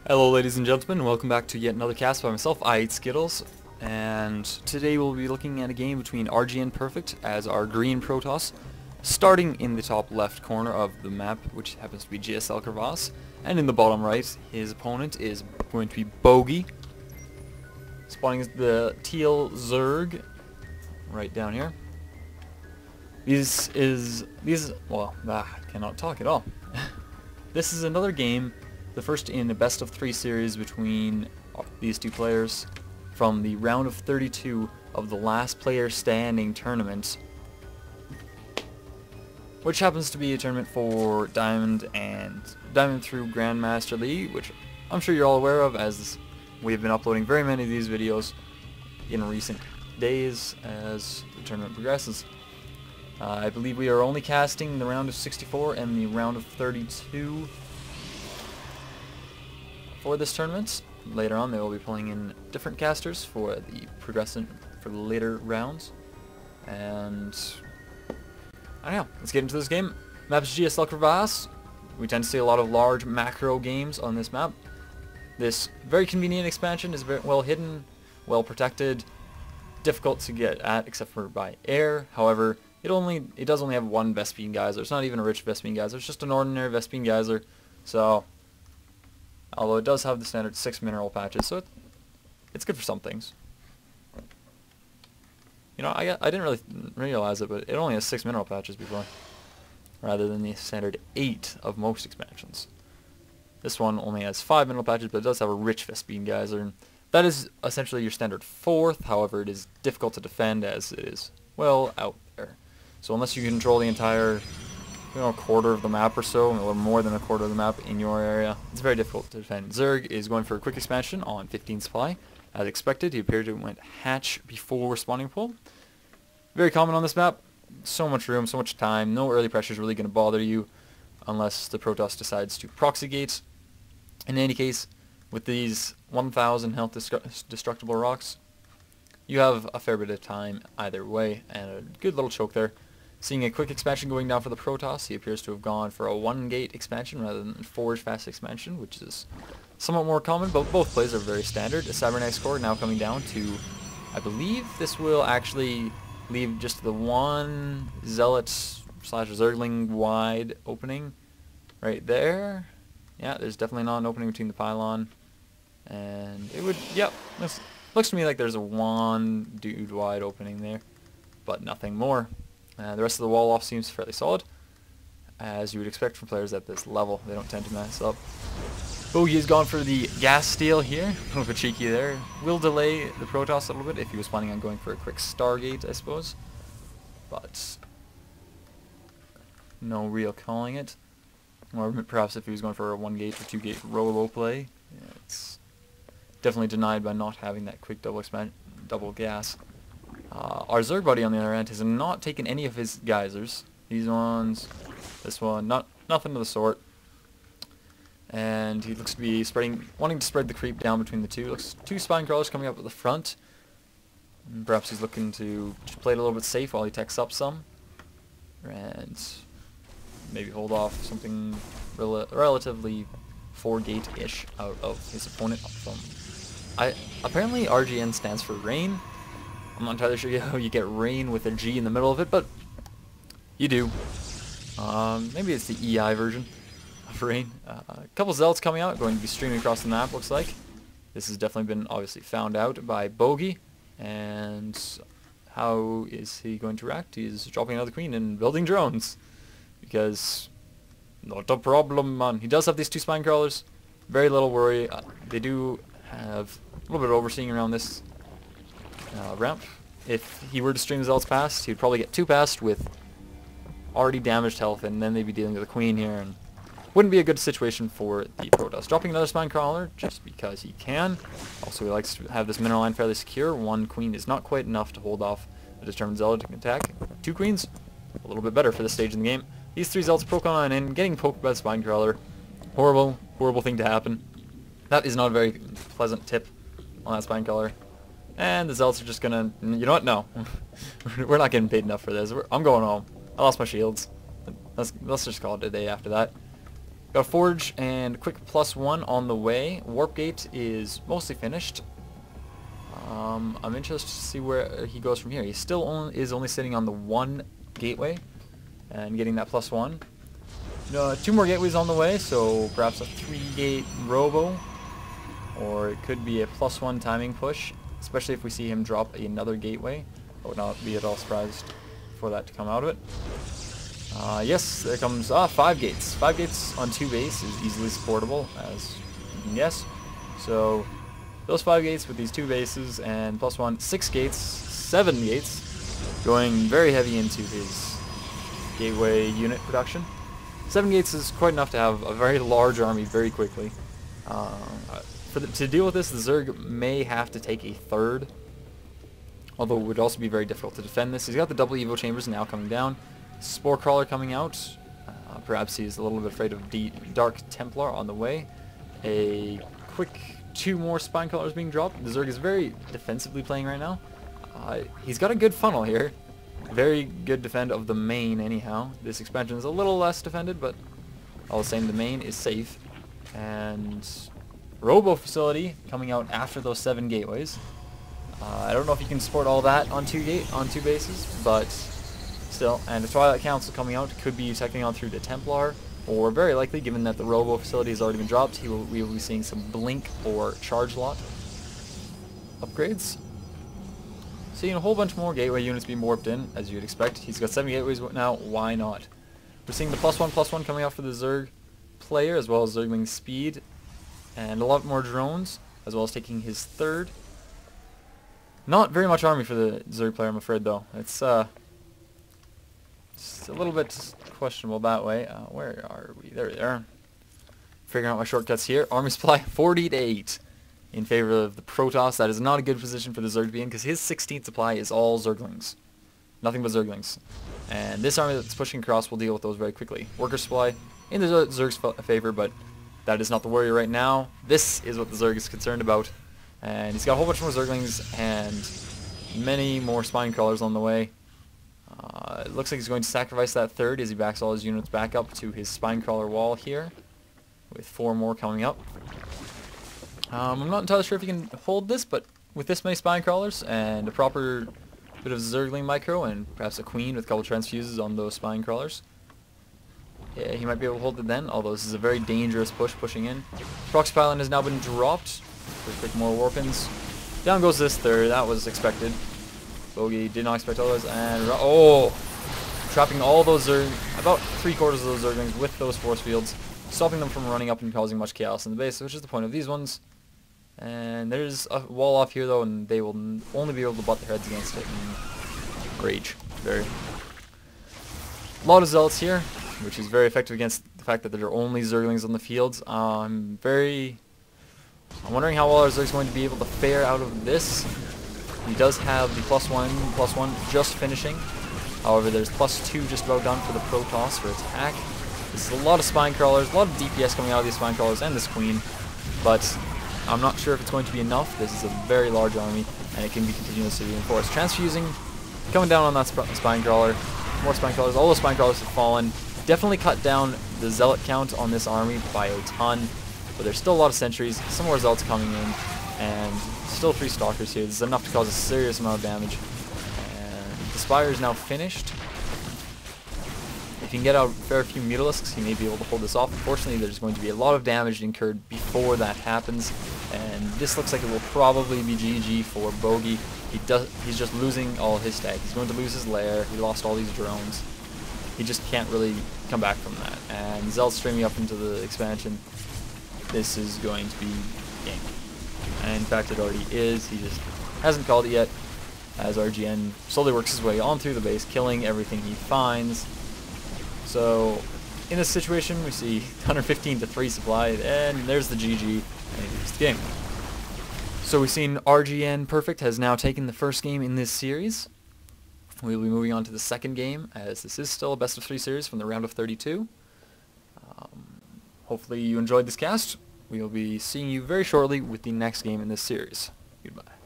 Hello ladies and gentlemen, welcome back to yet another cast by myself, I Eat Skittles, and today we'll be looking at a game between RGNPerfect as our green Protoss, starting in the top left corner of the map, which happens to be GSL Crevasse, and in the bottom right, his opponent is going to be Bogie, spawning the teal Zerg, right down here. I cannot talk at all. This is another game, the first in a best of 3 series between these two players from the round of 32 of the last player standing tournament, which happens to be a tournament for Diamond through Grandmaster League, which I'm sure you're all aware of, as we've been uploading very many of these videos in recent days as the tournament progresses. I believe we are only casting the round of 64 and the round of 32 for this tournament. Later on they will be pulling in different casters for the later rounds. And I don't know, let's get into this game. Map is GSL Crevasse. We tend to see a lot of large macro games on this map. This very convenient expansion is very well hidden, well protected, difficult to get at except for by air. However, it does only have one Vespene Geyser. It's not even a rich Vespene Geyser, it's just an ordinary Vespene Geyser. So, although it does have the standard 6 mineral patches, so it's good for some things. You know, I didn't really realize it, but it only has 6 mineral patches before, rather than the standard 8 of most expansions. This one only has 5 mineral patches, but it does have a rich Vespene Geyser. And that is essentially your standard 4th, however it is difficult to defend as it is well out there. So unless you control the entire quarter of the map or so, or more than a quarter of the map in your area, it's very difficult to defend. Zerg is going for a quick expansion on 15 supply. As expected, he appeared to have went hatch before spawning pool. Very common on this map. So much room, so much time. No early pressure is really going to bother you unless the Protoss decides to proxy gate. In any case, with these 1000 health destructible rocks, you have a fair bit of time either way, and a good little choke there. Seeing a quick expansion going down for the Protoss, he appears to have gone for a 1-gate expansion rather than Forge fast expansion, which is somewhat more common, but both plays are very standard. A Cybernex core now coming down to, I believe this will actually leave just the one Zealot / Zergling wide opening right there. Yeah, there's definitely not an opening between the pylon, and it would, yep, this looks to me like there's a one dude wide opening there, but nothing more. The rest of the wall off seems fairly solid, as you would expect from players at this level. They don't tend to mess up. Bogie has gone for the gas steal here, a little bit cheeky there. Will delay the Protoss a little bit if he was planning on going for a quick Stargate, I suppose. But no real calling it. Or perhaps if he was going for a 1-gate or 2-gate Rolo play. Yeah, it's definitely denied by not having that quick double gas. Our Zerg buddy on the other end has not taken any of his geysers. These ones, this one, nothing of the sort. And he looks to be wanting to spread the creep down between the two. Looks 2 spine crawlers coming up at the front. And perhaps he's looking to just play it a little bit safe while he techs up some, and maybe hold off something relatively 4-gate-ish out of his opponent. Apparently RGN stands for rain. I'm not entirely sure how you get rain with a G in the middle of it, but you do. Maybe it's the EI version of rain. A couple Zealots coming out, going to be streaming across the map, looks like. This has definitely been obviously found out by Bogie. And how is he going to react? He's dropping another queen and building drones. Because, not a problem, man. He does have these 2 spine crawlers. Very little worry. They do have a little bit of overseeing around this ramp. If he were to stream Zealots past, he'd probably get 2 past with already damaged health, and then they'd be dealing with a queen here, and wouldn't be a good situation for the Protoss. Dropping another spine crawler just because he can. Also, he likes to have this mineral line fairly secure. 1 queen is not quite enough to hold off a determined Zealot attack. 2 queens, a little bit better for this stage in the game. These 3 Zealots poke on in, getting poked by the spine crawler. Horrible, horrible thing to happen. That is not a very pleasant tip on that spine crawler. And the Zealots are just gonna, you know what, no. We're not getting paid enough for this. I'm going home. I lost my shields. Let's just call it a day after that. Got a Forge and quick +1 on the way. Warp Gate is mostly finished. I'm interested to see where he goes from here. He still is only sitting on the 1 gateway and getting that +1. No, 2 more gateways on the way, so perhaps a 3-gate robo, or it could be a +1 timing push, especially if we see him drop another gateway. I would not be at all surprised for that to come out of it. Yes, there comes 5 gates. 5 gates on 2 base is easily supportable, as you can guess. So those 5 gates with these 2 bases and +1, 6 gates, 7 gates, going very heavy into his gateway unit production. 7 gates is quite enough to have a very large army very quickly. To deal with this, the Zerg may have to take a 3rd, although it would also be very difficult to defend this. He's got the double Evo chambers now coming down. Spore Crawler coming out. Perhaps he's a little bit afraid of Dark Templar on the way. A quick 2 more Spine Crawlers being dropped. The Zerg is very defensively playing right now. He's got a good funnel here. Very good defend of the main anyhow. This expansion is a little less defended, but all the same the main is safe. And Robo Facility coming out after those 7 gateways. I don't know if you can support all that on 2 bases, but still. And the Twilight Council coming out could be teching on through the Templar, or very likely, given that the Robo Facility has already been dropped, we will be seeing some Blink or Charge Lot upgrades. Seeing a whole bunch more gateway units being warped in, as you'd expect. He's got 7 gateways now, why not? We're seeing the +1/+1 coming out for the Zerg player, as well as Zergling speed, and a lot more drones, as well as taking his 3rd. Not very much army for the Zerg player, I'm afraid, though. It's a little bit questionable that way. Where are we? There we are. Figuring out my shortcuts here. Army supply 40 to 8 in favor of the Protoss. That is not a good position for the Zerg to be in, because his 16th supply is all Zerglings. Nothing but Zerglings. And this army that's pushing across will deal with those very quickly. Worker supply in the Zerg's favor, but that is not the worry right now. This is what the Zerg is concerned about. And he's got a whole bunch more Zerglings and many more Spine Crawlers on the way. It looks like he's going to sacrifice that 3rd as he backs all his units back up to his Spine Crawler wall here, with 4 more coming up. I'm not entirely sure if he can hold this, but with this many Spine Crawlers and a proper bit of Zergling micro and perhaps a Queen with a couple transfuses on those Spine Crawlers, yeah, he might be able to hold it then, although this is a very dangerous pushing in. Proxy Pylon has now been dropped. Quick more Warpins. Down goes this 3rd, that was expected. Bogie did not expect others, and trapping all those about 3/4 of those Zerglings with those force fields, stopping them from running up and causing much chaos in the base, which is the point of these ones. And there's a wall off here though, and they will only be able to butt their heads against it and rage. A lot of Zealots here, which is very effective against the fact that there are only Zerglings on the fields. I'm wondering how well our Zerg's going to be able to fare out of this. He does have the +1/+1 just finishing. However, there's +2 just about done for the Protoss for attack. This is a lot of Spine Crawlers, a lot of DPS coming out of these Spine Crawlers and this Queen, but I'm not sure if it's going to be enough. This is a very large army, and it can be continuously reinforced. Transfusing, coming down on that Spine Crawler, more Spine Crawlers, all the Spine Crawlers have fallen. Definitely cut down the Zealot count on this army by a ton, but there's still a lot of sentries, some more Zealots coming in, and still 3 Stalkers here. This is enough to cause a serious amount of damage. And the Spire is now finished. If he can get out a fair few Mutalisks, he may be able to hold this off. Unfortunately, there's going to be a lot of damage incurred before that happens, and this looks like it will probably be GG for Bogie. He's just losing all his stag. He's going to lose his lair. He lost all these drones. He just can't really come back from that. And Zell's streaming up into the expansion. This is going to be game. And in fact, it already is. He just hasn't called it yet, as RGN slowly works his way on through the base, killing everything he finds. So, in this situation, we see 115 to 3 supply, and there's the GG, and here's the game. So we've seen RGNPerfect has now taken the first game in this series. We'll be moving on to the second game, as this is still a best of 3 series from the round of 32. Hopefully you enjoyed this cast. We'll be seeing you very shortly with the next game in this series. Goodbye.